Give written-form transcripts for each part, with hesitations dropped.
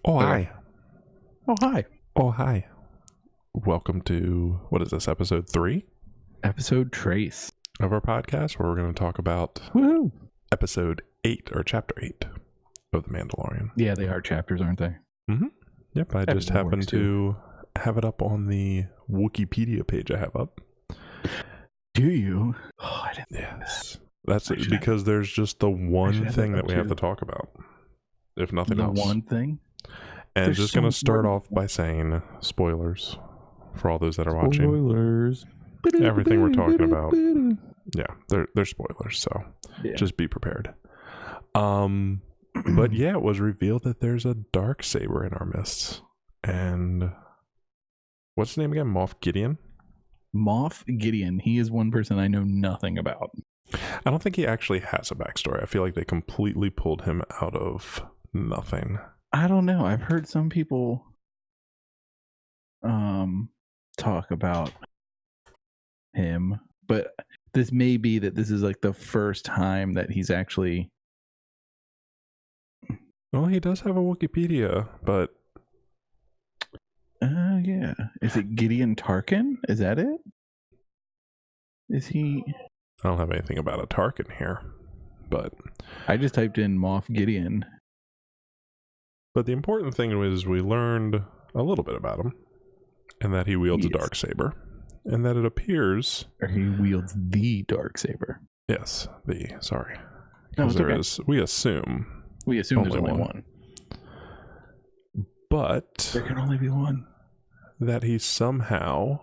Oh, Okay. hi. Oh, hi. Oh, hi. Welcome to, what is this, episode 3 Episode Trace. of our podcast, where we're going to talk about Woohoo! episode 8, or chapter 8 of The Mandalorian. Yeah, they are chapters, aren't they? Mm-hmm. Yep, I just happened to have it up on the Wikipedia page I have up. Do you? Oh, I didn't. Yes. That's it, because there's just the one thing that we have to talk about, if nothing else. The one thing? And There's just so going to start many. off by saying spoilers for all those that are watching. Spoilers. Everything we're talking about. Yeah, they're spoilers, so just be prepared. But yeah, it was revealed that there's a dark saber in our midst. And what's his name again? Moff Gideon? Moff Gideon. He is one person I know nothing about. I don't think he actually has a backstory. I feel like they completely pulled him out of nothing. I don't know. I've heard some people talk about him, but this may be that this is like the first time that he's actually... Well, he does have a Wikipedia, but... yeah. Is it Gideon Tarkin? Is that it? Is he... I don't have anything about a Tarkin here, but... I just typed in Moff Gideon. But the important thing was we learned a little bit about him, and that he wields a dark saber, and that it appears... Or he wields the dark saber. Yes, sorry. No, it's okay. We assume there's only one. But... There can only be one. That he somehow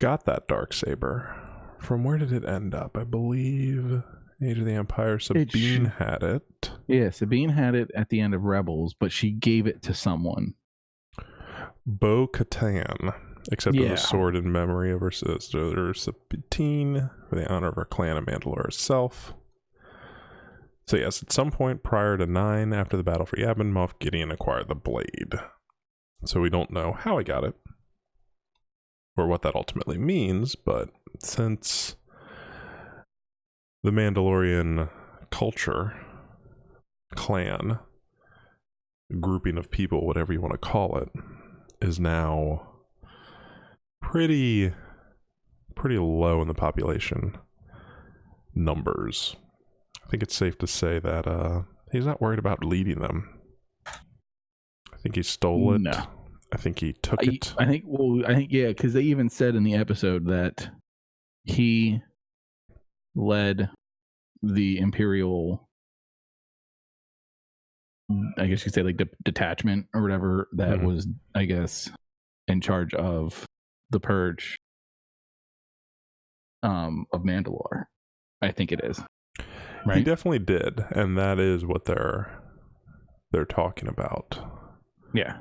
got that dark saber. From where did it end up? I believe Age of the Empire, Sabine had it. Yeah, Sabine had it at the end of Rebels, but she gave it to someone. Bo-Katan accepted the sword in memory of her sister Sabine for the honor of her clan and Mandalore herself. So yes, at some point prior to 9, after the battle for Yavin, Moff Gideon acquired the blade. So we don't know how he got it, or what that ultimately means, but since the Mandalorian culture, clan, grouping of people, whatever you want to call it, is now pretty low in the population numbers, I think it's safe to say that he's not worried about leading them. I think he stole it. No. I think he took it. I think, yeah, because they even said in the episode that he led the Imperial, I guess you could say, like, detachment or whatever that was, I guess, in charge of the purge of Mandalore. I think it is. Right? He definitely did, and that is what they're talking about. Yeah.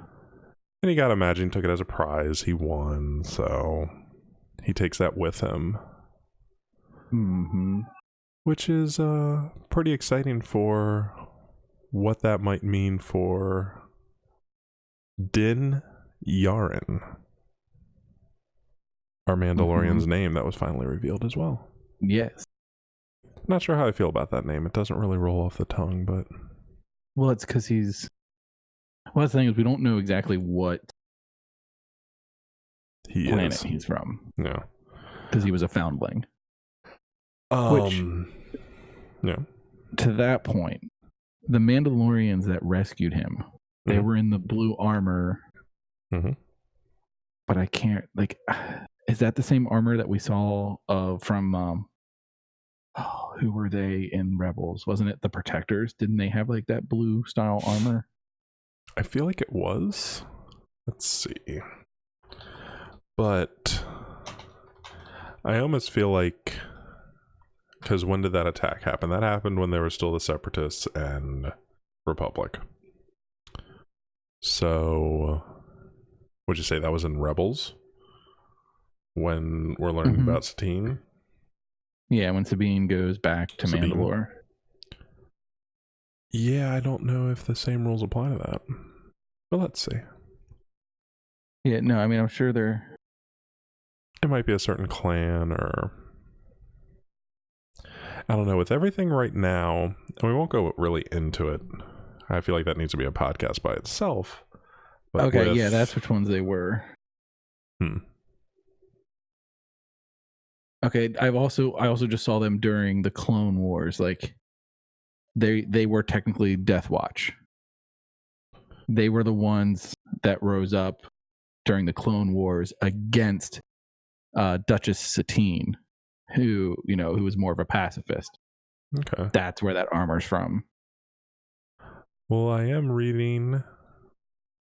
And you gotta imagine he took it as a prize. He won, so he takes that with him. Mm-hmm. Which is pretty exciting for what that might mean for Din Djarin, our Mandalorian's name that was finally revealed as well. Yes. Not sure how I feel about that name. It doesn't really roll off the tongue, but... Well, it's because he's... Well, the thing is, we don't know exactly what planet he's from. Yeah. Because he was a foundling. Yeah. To that point, the Mandalorians that rescued him, they were in the blue armor. Mm-hmm. But I can't, like... Is that the same armor that we saw from... who were they in Rebels? Wasn't it the Protectors? Didn't they have like that blue style armor? I feel like it was. Let's see. But I almost feel like, because when did that attack happen? That happened when there were still the Separatists and Republic. So would you say that was in Rebels? When we're learning about Satine? Yeah, when Sabine goes back to Mandalore. Yeah, I don't know if the same rules apply to that. But let's see. Yeah, no, I mean, I'm sure they're... It might be a certain clan or... I don't know. With everything right now, and we won't go really into it, I feel like that needs to be a podcast by itself. But okay, yeah, that's which ones they were. Okay, I also just saw them during the Clone Wars. Like they were technically Death Watch. They were the ones that rose up during the Clone Wars against Duchess Satine, who was more of a pacifist. Okay. That's where that armor's from. Well, I am reading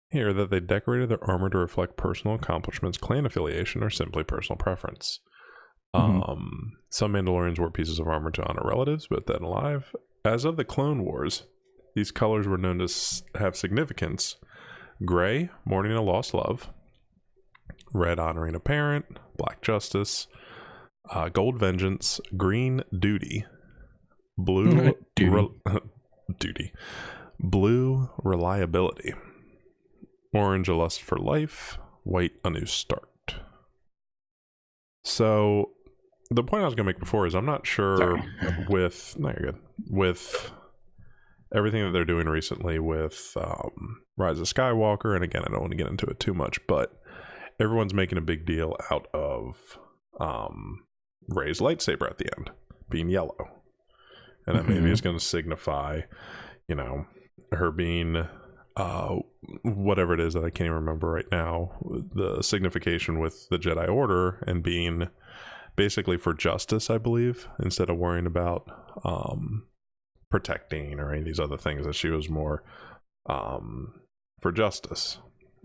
here that they decorated their armor to reflect personal accomplishments, clan affiliation, or simply personal preference. Some Mandalorians wore pieces of armor to honor relatives, but then alive. As of the Clone Wars, these colors were known to have significance. Gray, mourning a lost love. Red, honoring a parent. Black, justice. Gold, vengeance. Green, duty. Blue, duty. Blue, reliability. Orange, a lust for life. White, a new start. So the point I was going to make before is I'm not sure with everything that they're doing recently with Rise of Skywalker, and again, I don't want to get into it too much, but everyone's making a big deal out of Rey's lightsaber at the end being yellow. And that maybe is going to signify, her being whatever it is that I can't even remember right now, the signification with the Jedi Order and being basically for justice, I believe, instead of worrying about protecting or any of these other things, that she was more for justice.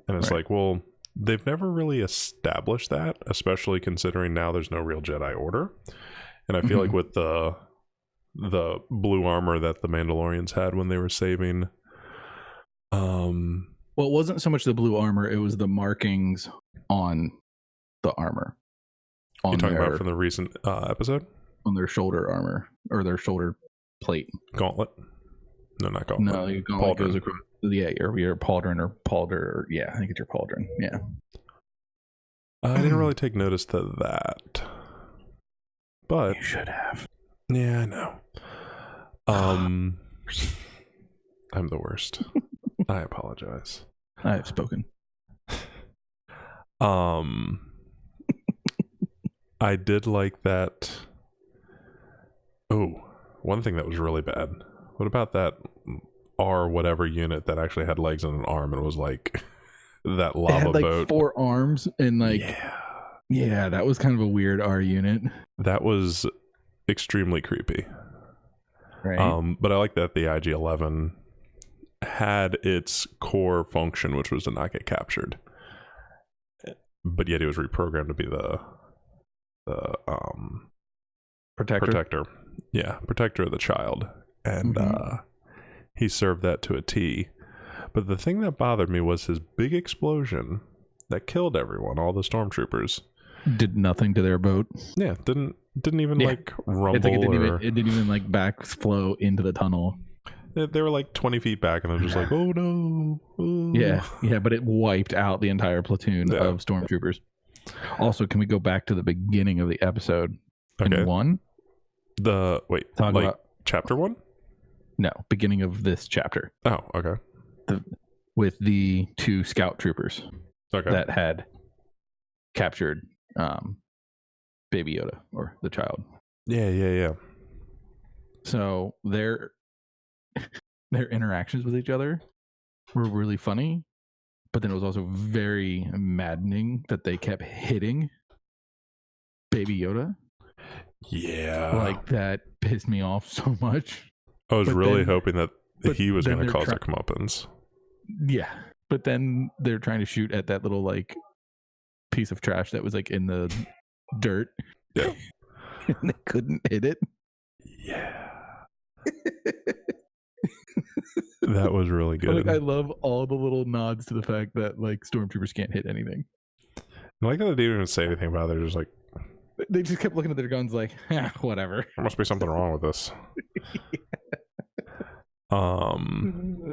And it's like, well, they've never really established that, especially considering now there's no real Jedi Order. And I feel like with the blue armor that the Mandalorians had when they were saving, well, it wasn't so much the blue armor, it was the markings on the armor. You're talking about from the recent episode? On their shoulder armor, or their shoulder plate. Gauntlet? No, not gauntlet. No, your gauntlet goes across. Yeah, your pauldron or pauldron. Yeah, I think it's your pauldron. Yeah. I didn't really take notice to that. But you should have. Yeah, I know. I'm the worst. I apologize. I have spoken. I did like that. Oh, one thing that was really bad. What about that R whatever unit that actually had legs and an arm and was like that lava it had, like, boat? 4 arms and yeah, that was kind of a weird R unit. That was extremely creepy. Right. But I like that the IG-11 had its core function, which was to not get captured, but yet it was reprogrammed to be the protector. Yeah, protector of the child, and he served that to a T. But the thing that bothered me was his big explosion that killed everyone, all the stormtroopers. Did nothing to their boat. Yeah, didn't even like rumble. It's like it didn't even like backflow into the tunnel. They were like 20 feet back, and they're just like, oh no. Oh. Yeah, but it wiped out the entire platoon of stormtroopers. Also, can we go back to the beginning of the episode? Okay. In 1? Chapter 1? No, beginning of this chapter. Oh, okay. With the 2 scout troopers that had captured Baby Yoda, or the child. Yeah. So their interactions with each other were really funny, but then it was also very maddening that they kept hitting Baby Yoda. Yeah. Like, that pissed me off so much. I was really hoping that he was going to cause their comeuppance. Yeah. But then they're trying to shoot at that little, like, piece of trash that was, like, in the dirt. Yeah. And they couldn't hit it. Yeah. That was really good. Like, I love all the little nods to the fact that, like, stormtroopers can't hit anything. I like that they didn't even say anything about it. They're just like, they just kept looking at their guns like, whatever. There must be something wrong with this.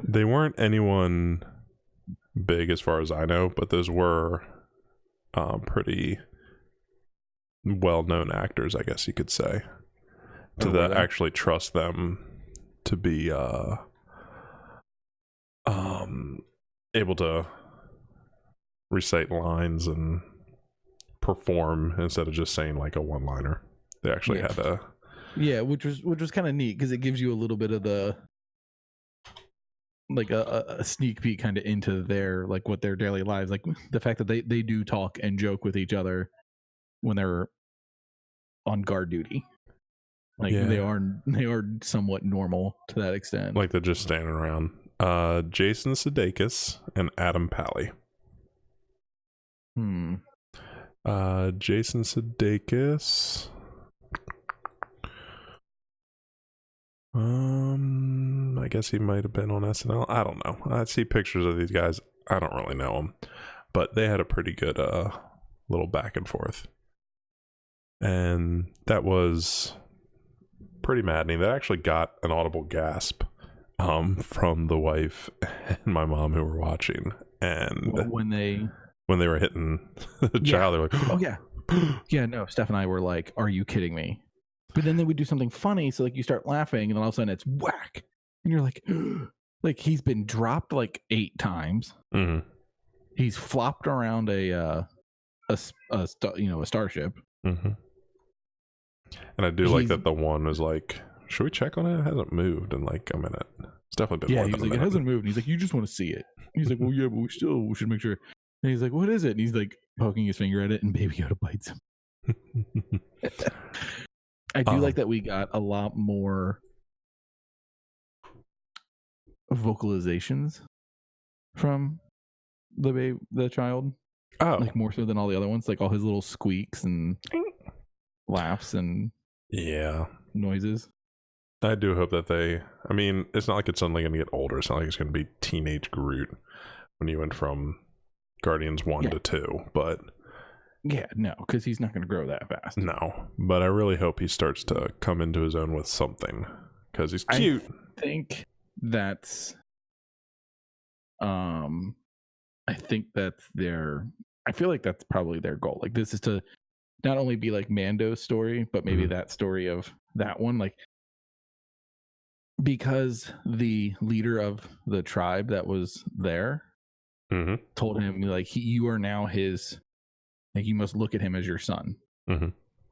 They weren't anyone big as far as I know, but those were pretty well-known actors, I guess you could say, to actually trust them to be able to recite lines and perform instead of just saying like a one-liner. They actually had a which was kind of neat because it gives you a little bit of the like a sneak peek kind of into their like what their daily lives, like the fact that they do talk and joke with each other when they're on guard duty. Like they are somewhat normal to that extent. Like they're just standing around. Jason Sudeikis and Adam Pally. Jason Sudeikis. I guess he might have been on SNL. I don't know. I see pictures of these guys. I don't really know them, but they had a pretty good little back and forth, and that was pretty maddening. That actually got an audible gasp from the wife and my mom who were watching, and when they were hitting the child, they were like, "Oh yeah, yeah." No, Steph and I were like, "Are you kidding me?" But then they would do something funny, so like you start laughing, and then all of a sudden it's whack, and you're like, like he's been dropped like 8 times. Mm-hmm. He's flopped around a starship. Mm-hmm. And I do like that the one was like, should we check on it? It hasn't moved in like a minute. It's definitely been more than a minute. It hasn't moved. And he's like, you just want to see it. He's like, well, yeah, but we should make sure. And he's like, what is it? And he's like poking his finger at it, and Baby Yoda bites him. I do like that we got a lot more vocalizations from the child. Oh, like more so than all the other ones. Like all his little squeaks and laughs and noises. I do hope that I mean, it's not like it's suddenly going to get older. It's not like it's going to be teenage Groot when you went from Guardians 1 to 2, but yeah, no, because he's not going to grow that fast. No, but I really hope he starts to come into his own with something because he's cute. I think that's I feel like that's probably their goal. Like this is to not only be like Mando's story, but maybe that story of that one, like because the leader of the tribe that was there told him like you are now his, like you must look at him as your son.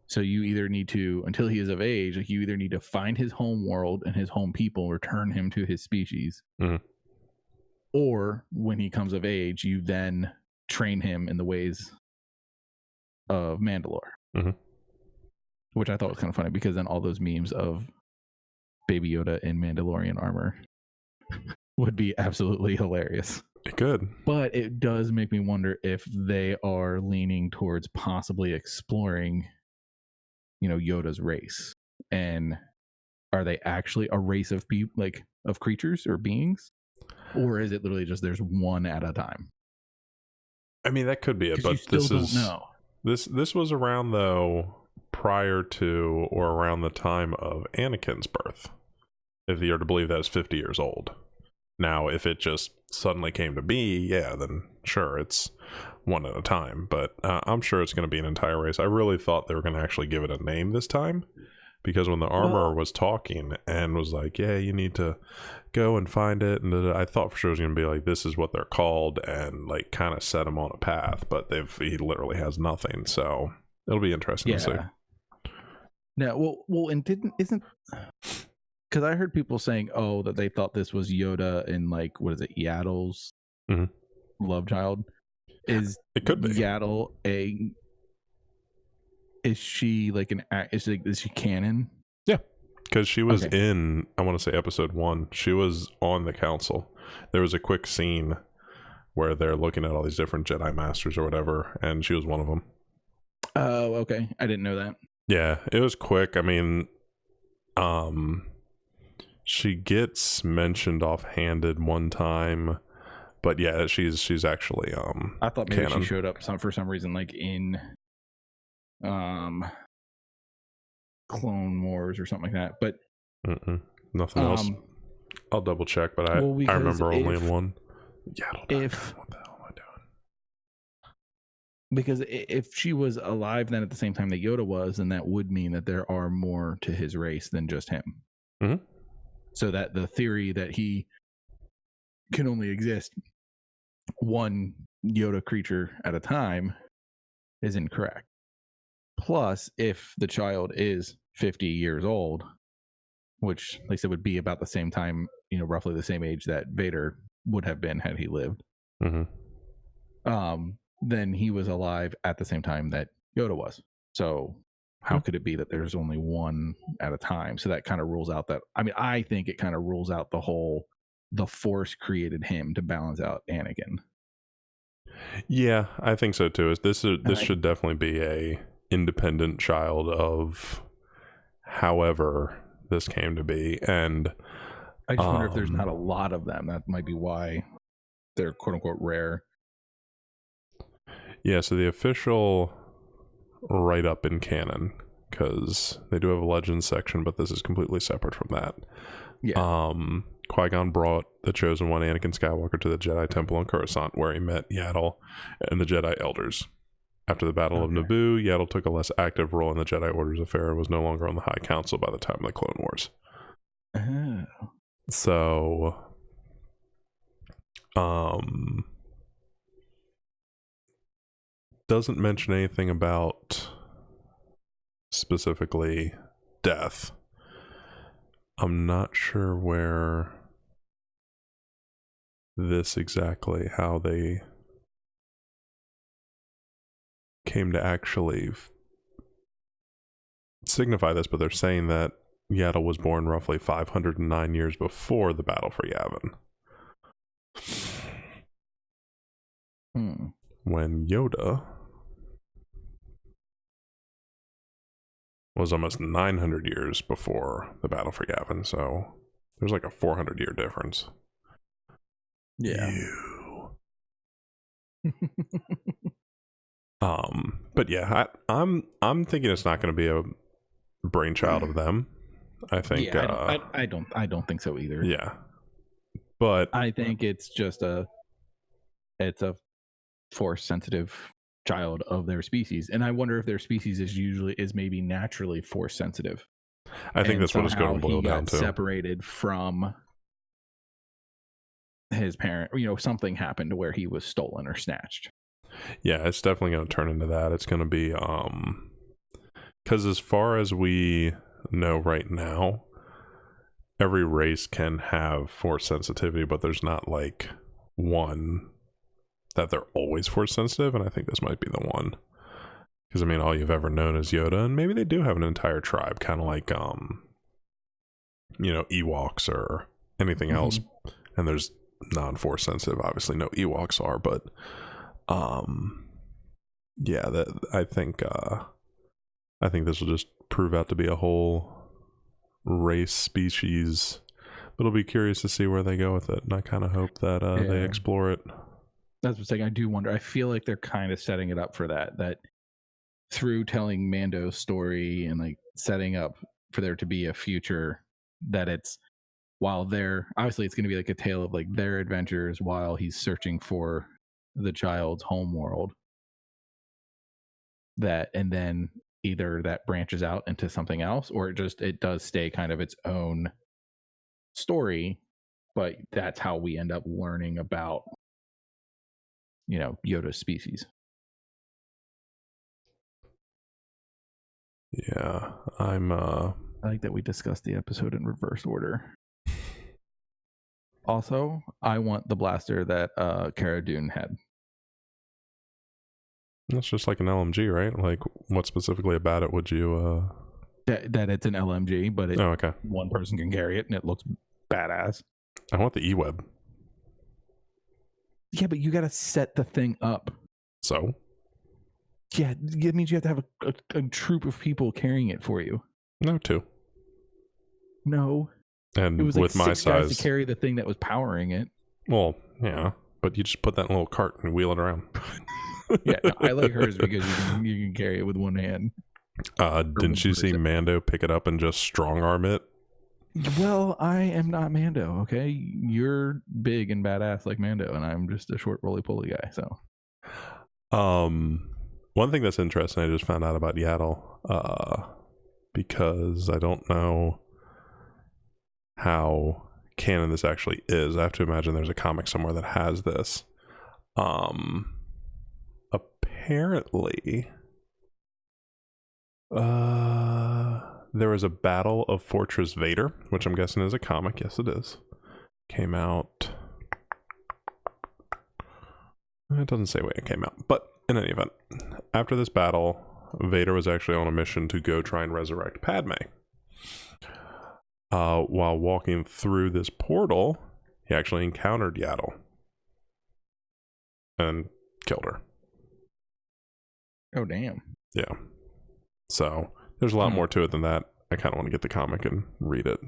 So you either need to, until he is of age, like you either need to find his home world and his home people, return him to his species, or when he comes of age, you then train him in the ways of Mandalore. Which I thought was kind of funny because then all those memes of Baby Yoda in Mandalorian armor would be absolutely hilarious. It could. But it does make me wonder if they are leaning towards possibly exploring, Yoda's race. And are they actually a race of people, like of creatures or beings? Or is it literally just there's one at a time? I mean, that could be it, but this was around though prior to or around the time of Anakin's birth. If you're to believe that is 50 years old. Now, if it just suddenly came to be, then sure, it's one at a time. But I'm sure it's going to be an entire race. I really thought they were going to actually give it a name this time. Because when the armor was talking and was like, yeah, you need to go and find it. And I thought for sure it was going to be like, this is what they're called. And like kind of set him on a path. But he literally has nothing. So it'll be interesting to see. No, well, and isn't... Because I heard people saying, that they thought this was Yoda and like, what is it, Yaddle's love child? It could be. Yaddle is she like is she canon? Yeah, because she was in, I want to say episode 1. She was on the council. There was a quick scene where they're looking at all these different Jedi Masters or whatever, and she was one of them. Oh, okay. I didn't know that. Yeah, it was quick. I mean, she gets mentioned offhanded one time, but yeah, she's actually I thought maybe canon. She showed up for some reason like in Clone Wars or something like that, but nothing else. I'll double check, but I remember only in one. Yeah, what the hell am I doing? Because if she was alive then at the same time that Yoda was, then that would mean that there are more to his race than just him. So that the theory that he can only exist one Yoda creature at a time is incorrect. Plus, if the child is 50 years old, which they said would be about the same time, roughly the same age that Vader would have been had he lived, then he was alive at the same time that Yoda was. So how could it be that there's only one at a time? So that kind of rules out that. I mean, I think it kind of rules out the Force created him to balance out Anakin. Yeah, I think so too. This should definitely be a independent child of however this came to be, and I just wonder if there's not a lot of them. That might be why they're quote unquote rare. Yeah, so the official write-up in canon, because they do have a legends section, but this is completely separate from that. Yeah. Qui-Gon brought the Chosen One, Anakin Skywalker, to the Jedi Temple on Coruscant, where he met Yaddle and the Jedi Elders. After the Battle of Naboo, Yaddle took a less active role in the Jedi Order's affair and was no longer on the High Council by the time of the Clone Wars. Oh. So, doesn't mention anything about specifically death. I'm not sure where this exactly, how they came to actually signify this, but they're saying that Yaddle was born roughly 509 years before the Battle for Yavin. When Yoda was almost 900 years before the Battle for Yavin, so there's like a 400-year difference. Yeah. But yeah, I'm thinking it's not going to be a brainchild of them. I think. Yeah, I don't think so either. Yeah, but I think it's just a Force sensitive child of their species, and I wonder if their species is maybe naturally Force sensitive. I think that's what it's going to boil down to. Separated from his parent, something happened to where he was stolen or snatched. Yeah, it's definitely going to turn into that. It's going to be because as far as we know right now, every race can have Force sensitivity, but there's not like one that they're always Force sensitive, and I think this might be the one. Because I mean, all you've ever known is Yoda, and maybe they do have an entire tribe, kind of like Ewoks or anything else. And there's non-Force sensitive, obviously no Ewoks are, but yeah, that I think this will just prove out to be a whole race species. But it'll be curious to see where they go with it, and I kind of hope that they explore it. That's what's saying. I do wonder. I feel like they're kind of setting it up for that through telling Mando's story and like setting up for there to be a future, that it's while they're obviously it's going to be like a tale of like their adventures while he's searching for the child's home world, that and then either that branches out into something else, or it does stay kind of its own story, but that's how we end up learning about Yoda's species. Yeah, I like that we discussed the episode in reverse order. Also, I want the blaster that Cara Dune had. That's just like an LMG, right? Like, what specifically about it would you that it's an LMG, but okay, one person can carry it and it looks badass. I want the E-Web. Yeah, but you got to set the thing up. So? Yeah, it means you have to have a troop of people carrying it for you. No, two. No. And it was with like my six guys size to carry the thing that was powering it. Well, yeah, but you just put that in a little cart and wheel it around. Yeah, no, I like hers because you can carry it with one hand. Didn't you see Mando pick it up and just strong arm it? Well, I am not Mando, okay? You're big and badass like Mando, and I'm just a short roly-poly guy, so. One thing that's interesting, I just found out about Yaddle, because I don't know how canon this actually is. I have to imagine there's a comic somewhere that has this. Apparently, there was a Battle of Fortress Vader, which I'm guessing is a comic. Yes, it is. Came out. It doesn't say when it came out, but in any event, after this battle, Vader was actually on a mission to go try and resurrect Padme. While walking through this portal, he actually encountered Yaddle and killed her. Oh, damn. Yeah. So there's a lot more to it than that. I kind of want to get the comic and read it.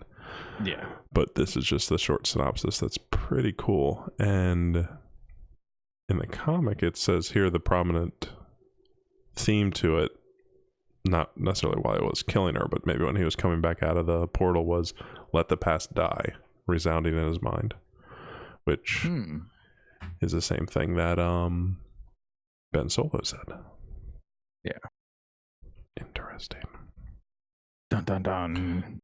Yeah. But this is just the short synopsis that's pretty cool. And in the comic, it says here the prominent theme to it, not necessarily why it was killing her, but maybe when he was coming back out of the portal, was "Let the past die," resounding in his mind, which is the same thing that Ben Solo said. Yeah. Interesting. Dun dun dun.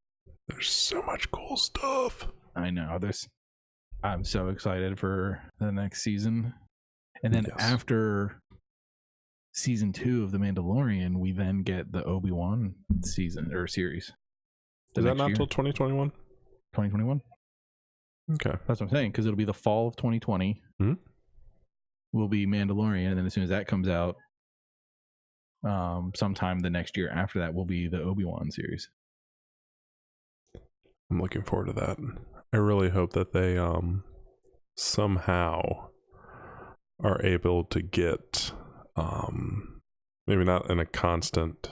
There's so much cool stuff. I know. I'm so excited for the next season. And then after season 2 of The Mandalorian, we then get the Obi-Wan season or series. Is that not till 2021? 2021. Okay. That's what I'm saying, because it'll be the fall of 2020. Will be Mandalorian, and then as soon as that comes out, sometime the next year after that will be the Obi-Wan series. I'm looking forward to that. I really hope that they somehow are able to get maybe not in a constant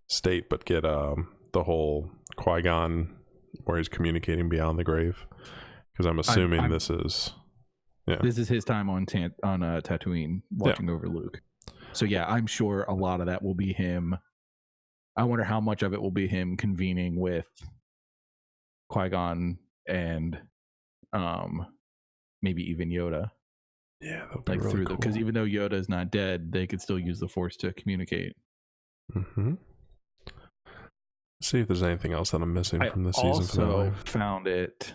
state, but get the whole Qui-Gon where he's communicating beyond the grave, because I'm assuming this is his time on Tatooine watching over Luke. So yeah, I'm sure a lot of that will be him. I wonder how much of it will be him convening with Qui-Gon and maybe even Yoda. Yeah, that'd be like really through cool. because even though Yoda is not dead, they could still use the Force to communicate. See if there's anything else that I'm missing from the season finale. I also found it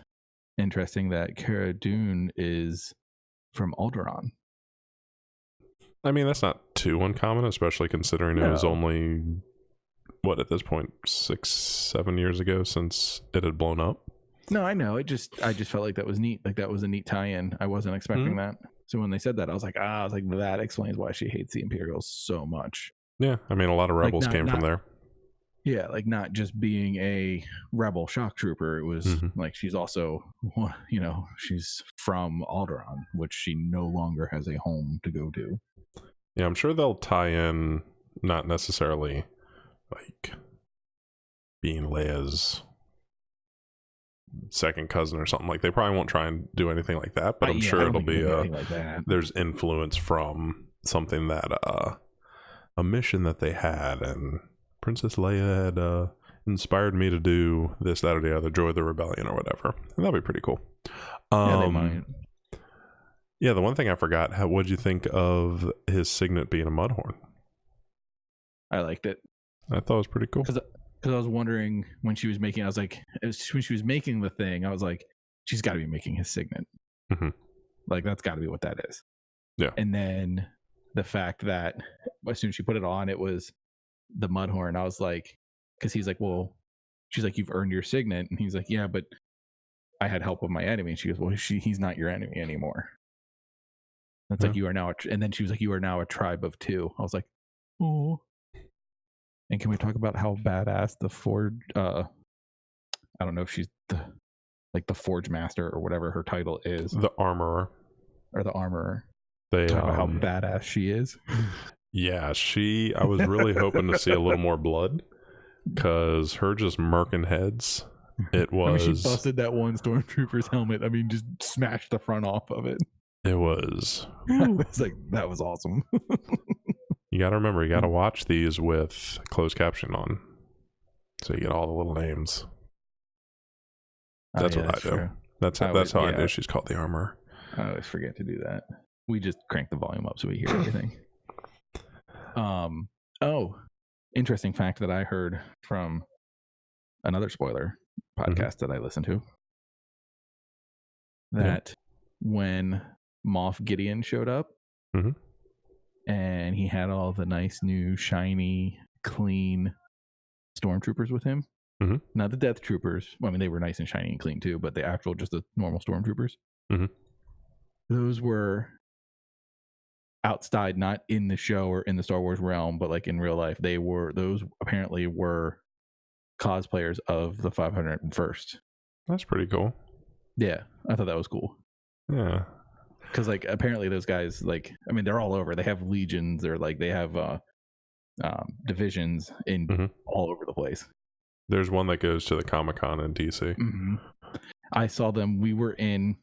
interesting that Cara Dune is from Alderaan. I mean, that's not too uncommon, especially considering it was only, what, at this point, 6-7 years ago since it had blown up. No, I know. I just felt like that was neat. Like that was a neat tie-in. I wasn't expecting that. So when they said that, I was like, that explains why she hates the Imperials so much. Yeah, I mean, a lot of rebels came from there. Yeah, like not just being a rebel shock trooper. It was like she's also, she's from Alderaan, which she no longer has a home to go to. Yeah, I'm sure they'll tie in, not necessarily like being Leia's second cousin or something. Like they probably won't try and do anything like that, but I'm sure it'll be there's influence from something that a mission that they had, and Princess Leia had inspired me to do this, that, or the other, join the rebellion or whatever. And that'd be pretty cool. Yeah, they might. Yeah, the one thing I forgot, what'd you think of his signet being a mudhorn? I liked it. I thought it was pretty cool. Because I was wondering when she was making, when she was making the thing, I was like, she's got to be making his signet. Like, that's got to be what that is. Yeah. And then the fact that as soon as she put it on, it was the mudhorn. I was like, because he's like, well, she's like, you've earned your signet. And he's like, yeah, but I had help of my enemy. And she goes, well, he's not your enemy anymore. That's like, you are now, and then she was like, you are now a tribe of 2. I was like, oh. And can we talk about how badass the Forge, I don't know if she's the Forge Master or whatever her title is. The Armorer. Or the Armorer. Talk about how badass she is. Yeah, I was really hoping to see a little more blood, because her just murking heads, it was... I mean, she busted that one stormtrooper's helmet. I mean, just smashed the front off of it. It was... It's like, that was awesome. You gotta remember, you gotta watch these with closed caption on, so you get all the little names. That's what I do. True. That's how I know she's called the Armorer. I always forget to do that. We just crank the volume up so we hear everything. Interesting fact that I heard from another spoiler podcast that I listened to, that when Moff Gideon showed up, and he had all the nice new shiny, clean stormtroopers with him. Not the Death Troopers. Well, I mean, they were nice and shiny and clean too, but the actual, just the normal stormtroopers. Those were outside, not in the show or in the Star Wars realm, but like in real life. Those apparently were cosplayers of the 501st. That's pretty cool. Yeah, I thought that was cool. Yeah. Because like apparently those guys, like, I mean, they're all over. They have legions, or like they have divisions in all over the place. There's one that goes to the Comic-Con in DC. I saw them. We were in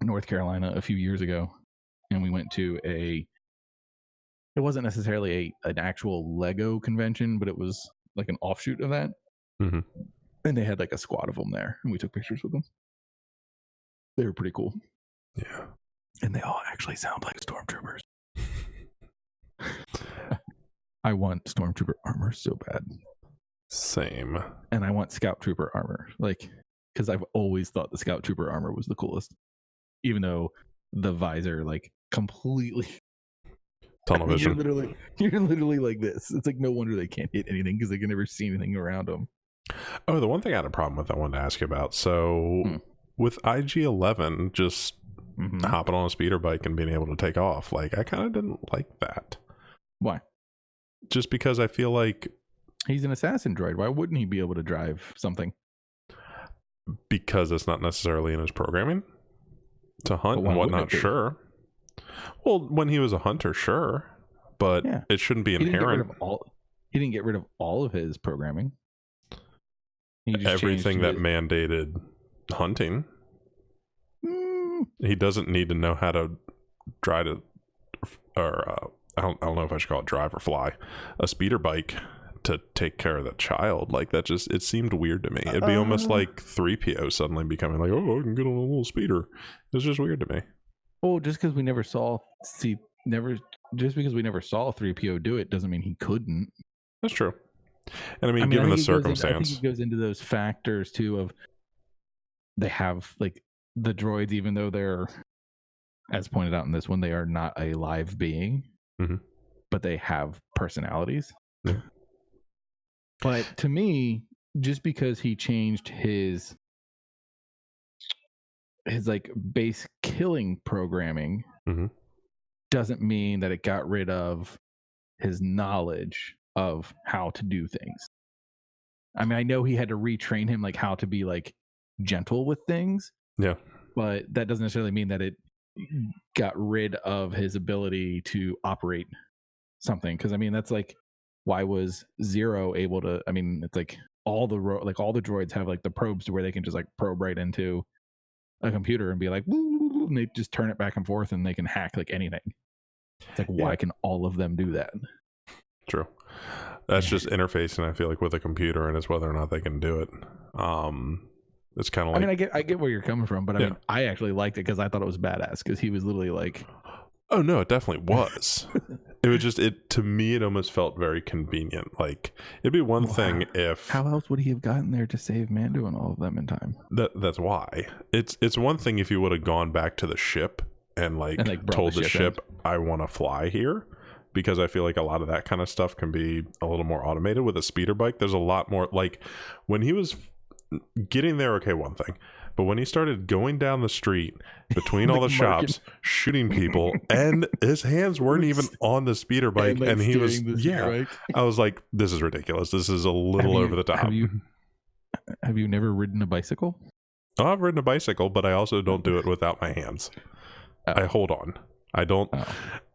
North Carolina a few years ago, and we went to it wasn't necessarily an actual Lego convention, but it was like an offshoot of that. And they had like a squad of them there, and we took pictures with them. They were pretty cool. Yeah. And they all actually sound like stormtroopers. I want stormtrooper armor so bad. Same. And I want scout trooper armor, like, because I've always thought the scout trooper armor was the coolest, even though the visor, like, completely tunnel vision. You're literally like this. It's like no wonder they can't hit anything, because they can never see anything around them. Oh, the one thing I had a problem with, I wanted to ask you about. So with IG-11 just hopping on a speeder bike and being able to take off, like, I kind of didn't like that. Why? Just because I feel like he's an assassin droid. Why wouldn't he be able to drive something? Because it's not necessarily in his programming to hunt and whatnot. Sure. Well, when he was a hunter, sure, but it shouldn't be inherent. He didn't get rid of all of his programming. Everything that mandated hunting. He doesn't need to know how to drive I don't know if I should call it drive or fly a speeder bike to take care of the child. Like, that just, it seemed weird to me. It'd be almost like 3PO suddenly becoming like, oh, I can get on a little speeder. It's just weird to me. Well, just because we never saw 3PO do it doesn't mean he couldn't. That's true. And I mean given the circumstance, I think it goes into those factors too of they have, like, the droids, even though they're, as pointed out in this one, they are not a live being, but they have personalities. But to me, just because he changed his like base killing programming doesn't mean that it got rid of his knowledge of how to do things. I mean, I know he had to retrain him, like, how to be, like, gentle with things. Yeah. But that doesn't necessarily mean that it got rid of his ability to operate something. Because I mean, that's like, why was Zero able to? I mean, it's like all the droids have like the probes to where they can just like probe right into a computer and be like, woo, and they just turn it back and forth, and they can hack like anything. It's like, why can all of them do that? True. That's just interfacing, I feel like, with a computer, and it's whether or not they can do it. It's kind of like, I mean, I get where you're coming from, but I mean, I actually liked it because I thought it was badass, because he was literally like, oh no, it definitely was. It was just, to me, it almost felt very convenient. Like, it'd be one thing if, how else would he have gotten there to save Mando and all of them in time? That's why. It's one thing if you would have gone back to the ship and told the ship I want to fly here, because I feel like a lot of that kind of stuff can be a little more automated. With a speeder bike, there's a lot more, like, when he was getting there, okay, one thing, but when he started going down the street between all the shops, shooting people, and his hands weren't even on the speeder bike, and he was, I was like, this is ridiculous. This is a little over the top. Have you never ridden a bicycle? Oh, I've ridden a bicycle, but I also don't do it without my hands. I hold on. I don't.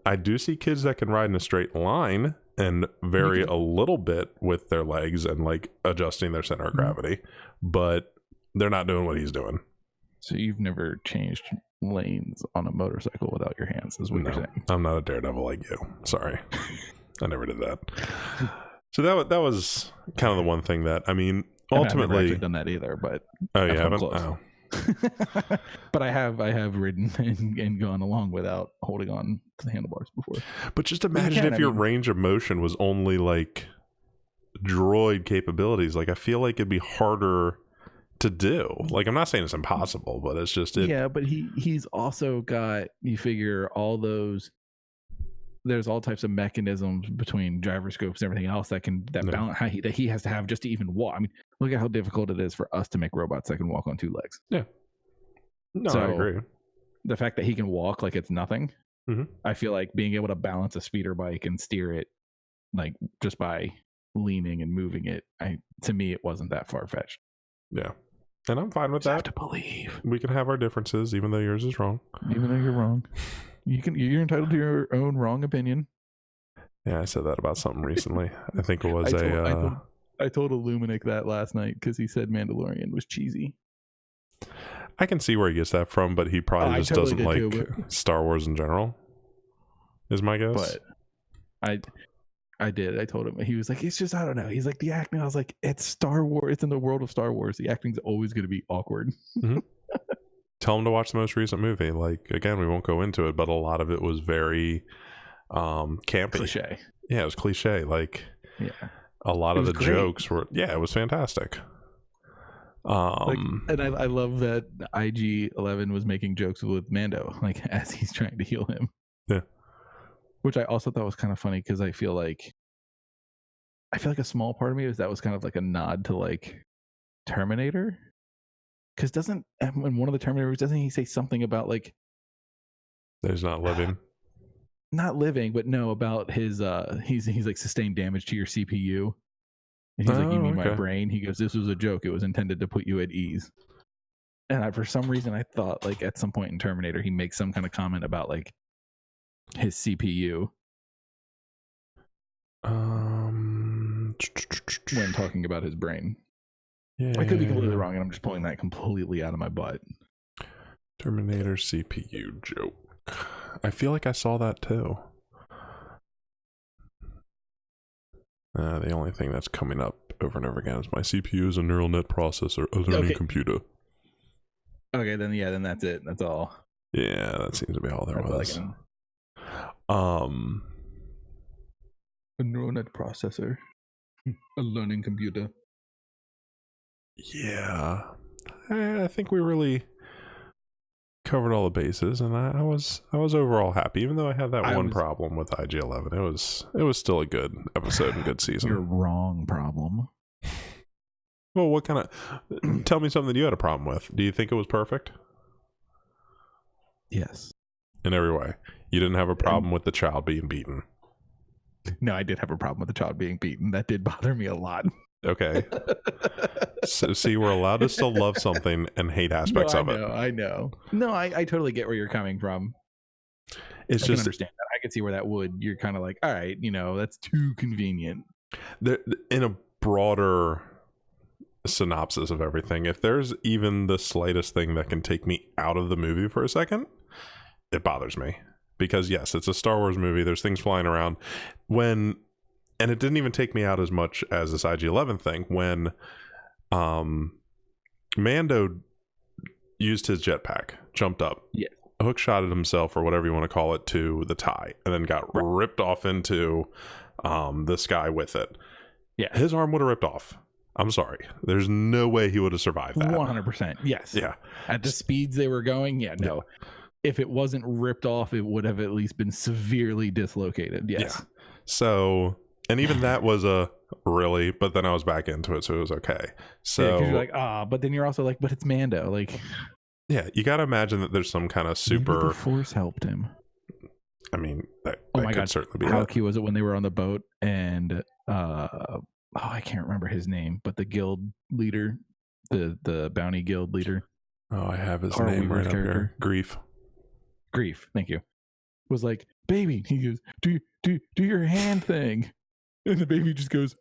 I do see kids that can ride in a straight line and vary a little bit with their legs and like adjusting their center of gravity, but they're not doing what he's doing. So you've never changed lanes on a motorcycle without your hands, is what you're saying? I'm not a daredevil like you. Sorry. I never did that. So that was kind of the one thing that, I mean, ultimately, I've never actually done that either, but oh, you haven't? Oh. But I have ridden and gone along without holding on to the handlebars before. But just imagine if your range of motion was only like droid capabilities. Like, I feel like it'd be harder to do. Like, I'm not saying it's impossible, but it's just yeah. But he's also got, you figure, all those. There's all types of mechanisms between gyroscopes and everything else that balance that he has to have just to even walk. I mean, look at how difficult it is for us to make robots that can walk on 2 legs. Yeah. No, so, I agree. The fact that he can walk like it's nothing, I feel like being able to balance a speeder bike and steer it, like just by leaning and moving it, to me, it wasn't that far fetched. Yeah, and I'm fine with that. Have to believe we can have our differences, even though yours is wrong. Even though you're wrong. You're entitled to your own wrong opinion. Yeah, I said that about something recently. I think it was I told Illuminac that last night because he said Mandalorian was cheesy. I can see where he gets that from, but he probably just totally doesn't like Star Wars in general, is my guess. But I did. I told him. He was like, it's just, I don't know. He's like, the acting. I was like, it's Star Wars. It's in the world of Star Wars. The acting's always going to be awkward. Tell him to watch the most recent movie. Like, again, we won't go into it, but a lot of it was very campy. Cliche. Yeah, it was cliche. Like, a lot of the jokes were, it was fantastic. And I love that IG-11 was making jokes with Mando, like, as he's trying to heal him. Yeah. Which I also thought was kind of funny because I feel like a small part of me was kind of like a nod to like Terminator. Because in one of the Terminators, doesn't he say something about like there's not living, but no, about his he's like sustained damage to your CPU, and he's like, you mean my brain? He goes, this was a joke. It was intended to put you at ease. And for some reason I thought like at some point in Terminator he makes some kind of comment about like his CPU when talking about his brain. Yeah, I could be completely wrong, and I'm just pulling that completely out of my butt. Terminator CPU joke. I feel like I saw that too. The only thing that's coming up over and over again is my CPU is a neural net processor, a learning computer. Okay, then that's it. That's all. Yeah, that seems to be all there was. A neural net processor, a learning computer. Yeah, I think we really covered all the bases, and I was overall happy, even though I had that one problem with IG-11. It was still a good episode and good season. Your wrong problem. Well, what kind of? Tell me something you had a problem with. Do you think it was perfect? Yes. In every way, you didn't have a problem with the child being beaten. No, I did have a problem with the child being beaten. That did bother me a lot. Okay. So see, we're allowed to still love something and hate aspects of it. I know. No, I totally get where you're coming from. I can understand that. I can see where that would. You're kind of like, all right, that's too convenient. In a broader synopsis of everything, if there's even the slightest thing that can take me out of the movie for a second, it bothers me. Because yes, it's a Star Wars movie. There's things flying around. And it didn't even take me out as much as this IG-11 thing when Mando used his jetpack, jumped up, hook shotted himself or whatever you want to call it to the tie, and then got ripped off into the sky with it. Yeah, his arm would have ripped off. I'm sorry. There's no way he would have survived that. 100%. Yes. Yeah. At the speeds they were going, no. Yeah. If it wasn't ripped off, it would have at least been severely dislocated. Yes. Yeah. So... And even that was really, but then I was back into it, so it was okay. So because you're like, but then you're also like, but it's Mando. Like, yeah, you got to imagine that there's some kind of super. Maybe the Force helped him. I mean, that could certainly be. How cute was it when they were on the boat and I can't remember his name, but the guild leader, the bounty guild leader. Oh, I have his name right up here. Grief. Thank you. Was like, baby. He goes, do your hand thing. And the baby just goes,